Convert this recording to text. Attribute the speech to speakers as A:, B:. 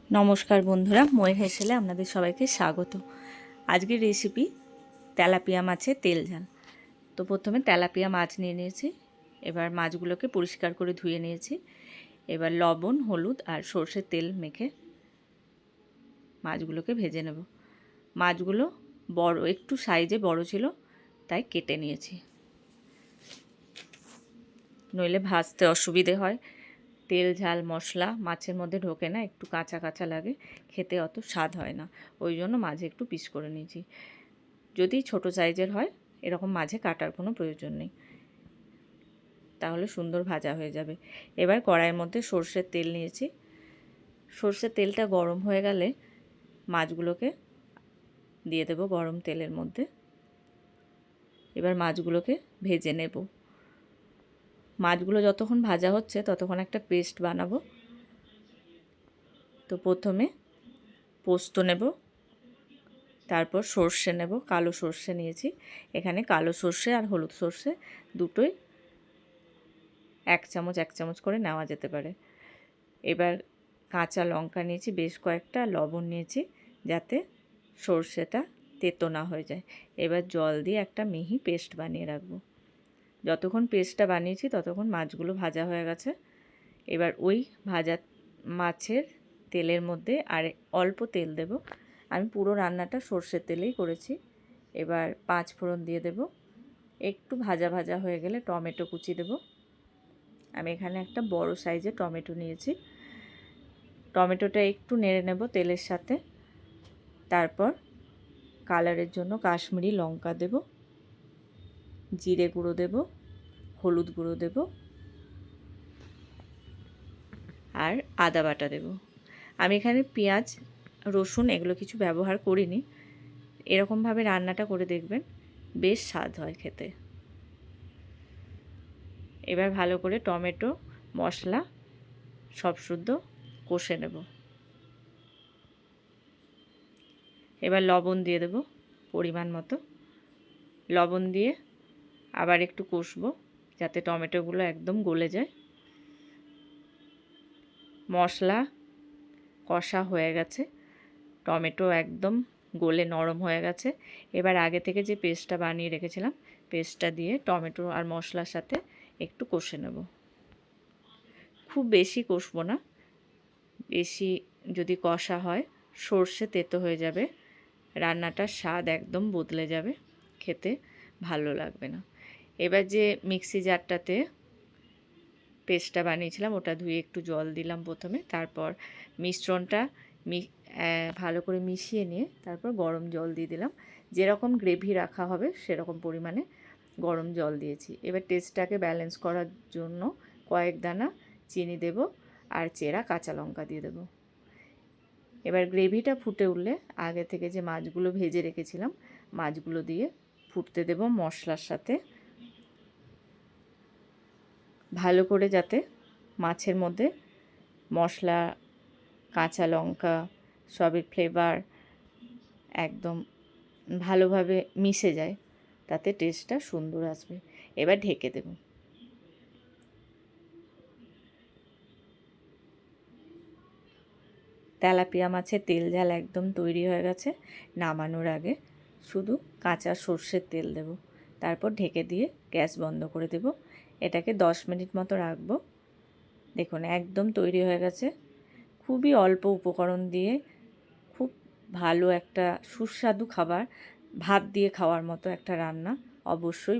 A: নমস্কার বন্ধুরা, ময়ের হেসেলে আপনাদের সবাইকে স্বাগত। আজকের রেসিপি তেলাপিয়া মাছের তেল ঝাল। তো প্রথমে তেলাপিয়া মাছ নিয়ে নিয়েছি। এবার মাছগুলোকে পরিষ্কার করে ধুয়ে নিয়েছি। এবার লবণ, হলুদ আর সর্ষের তেল মেখে মাছগুলোকে ভেজে নেব। মাছগুলো বড়, একটু সাইজে বড় ছিল, তাই কেটে নিয়েছি, নইলে ভাজতে অসুবিধে হয়। তেল ঝাল মশলা মাছের মধ্যে ঢোকে না, একটু কাঁচা কাঁচা লাগে, খেতে অত স্বাদ হয় না। ওই জন্য মাঝে একটু পিস করে নিয়েছি। যদি ছোট সাইজের হয় এরকম মাঝে কাটার কোনো প্রয়োজন নেই, তাহলে সুন্দর ভাজা হয়ে যাবে। এবার কড়াইয়ের মধ্যে সর্ষের তেল নিয়েছি। সর্ষের তেলটা গরম হয়ে গেলে মাছগুলোকে দিয়ে দেব গরম তেলের মধ্যে। এবার মাছগুলোকে ভেজে নেব। মাছগুলো যতক্ষণ ভাজা হচ্ছে ততক্ষণ একটা পেস্ট বানাবো। তো প্রথমে পোস্ত নেব, তারপর সর্ষে নেব, কালো সর্ষে নিয়েছি। এখানে কালো সর্ষে আর হলুদ সর্ষে দুটোই এক চামচ করে নেওয়া যেতে পারে। এবার কাঁচা লঙ্কা নিয়েছি বেশ কয়েকটা, লবণ নিয়েছি যাতে সর্ষেটা তেতো না হয়ে যায়। এবার জল দিয়ে একটা মিহি পেস্ট বানিয়ে রাখবো। যতক্ষণ পেস্টটা বানিয়েছি ততক্ষণ মাছগুলো ভাজা হয়ে গেছে। এবার ওই ভাজা মাছের তেলের মধ্যে আর অল্প তেল দেব। আমি পুরো রান্নাটা সর্ষের তেলেই করেছি। এবার 5 ফোড়ন দিয়ে দেব। একটু ভাজা ভাজা হয়ে গেলে টমেটো কুচি দেব। আমি এখানে একটা বড় সাইজের টমেটো নিয়েছি। টমেটোটা একটু নেড়ে নেব তেলের সাথে। তারপর কালারের জন্য কাশ্মীরি লঙ্কা দেব, জিরে গুঁড়ো দেব, হলুদ গুঁড়ো দেব আর আদা বাটা দেব। আমি এখানে পেঁয়াজ রসুন এগুলো কিছু ব্যবহার করিনি। এরকমভাবে রান্নাটা করে দেখবেন, বেশ স্বাদ হয় খেতে। এবার ভালো করে টমেটো মশলা সব শুদ্ধ কষে নেব। এবার লবণ দিয়ে দেব পরিমাণ মতো। লবণ দিয়ে আবার একটু কষবো যাতে টমেটোগুলো একদম গলে যায়। মশলা কষা হয়ে গেছে, টমেটো একদম গলে নরম হয়ে গেছে। এবার আগে থেকে যে পেস্টটা বানিয়ে রেখেছিলাম, পেস্টটা দিয়ে টমেটো আর মশলার সাথে একটু কষে নেব। খুব বেশি কষবো না, বেশি যদি কষা হয় সর্ষে তেতো হয়ে যাবে, রান্নাটার স্বাদ একদম বদলে যাবে, খেতে ভালো লাগবে না। এবার যে মিক্সি জারটাতে পেস্টটা বানিয়েছিলাম ওটা ধুয়ে একটু জল দিলাম প্রথমে। তারপর মিশ্রণটা ভালো করে মিশিয়ে নিয়ে তারপর গরম জল দিয়ে দিলাম। যেরকম গ্রেভি রাখা হবে সেরকম পরিমাণে গরম জল দিয়েছি। এবার টেস্টটাকে ব্যালেন্স করার জন্য কয়েক দানা চিনি দেব আর চেরা কাঁচা লঙ্কা দিয়ে দেব। এবার গ্রেভিটা ফুটে উঠলে আগে থেকে যে মাছগুলো ভেজে রেখেছিলাম মাছগুলো দিয়ে ফুটতে দেব মশলার সাথে, ভালো করে যাতে মাছের মধ্যে মশলা কাঁচা লঙ্কা সবের ফ্লেভার একদম ভালোভাবে মিশে যায়, তাতে টেস্টটা সুন্দর আসবে। এবার ঢেকে দেব। তেলাপিয়া মাছের তেল ঝাল একদম তৈরি হয়ে গেছে। নামানোর আগে শুধু কাঁচা সর্ষের তেল দেব, তারপর ঢেকে দিয়ে গ্যাস বন্ধ করে দেব। এটাকে 10 মিনিট মতো রাখবো। দেখুন একদম তৈরি হয়ে গেছে। খুবই অল্প উপকরণ দিয়ে খুব ভালো একটা সুস্বাদু খাবার, ভাত দিয়ে খাওয়ার মতো একটা রান্না। অবশ্যই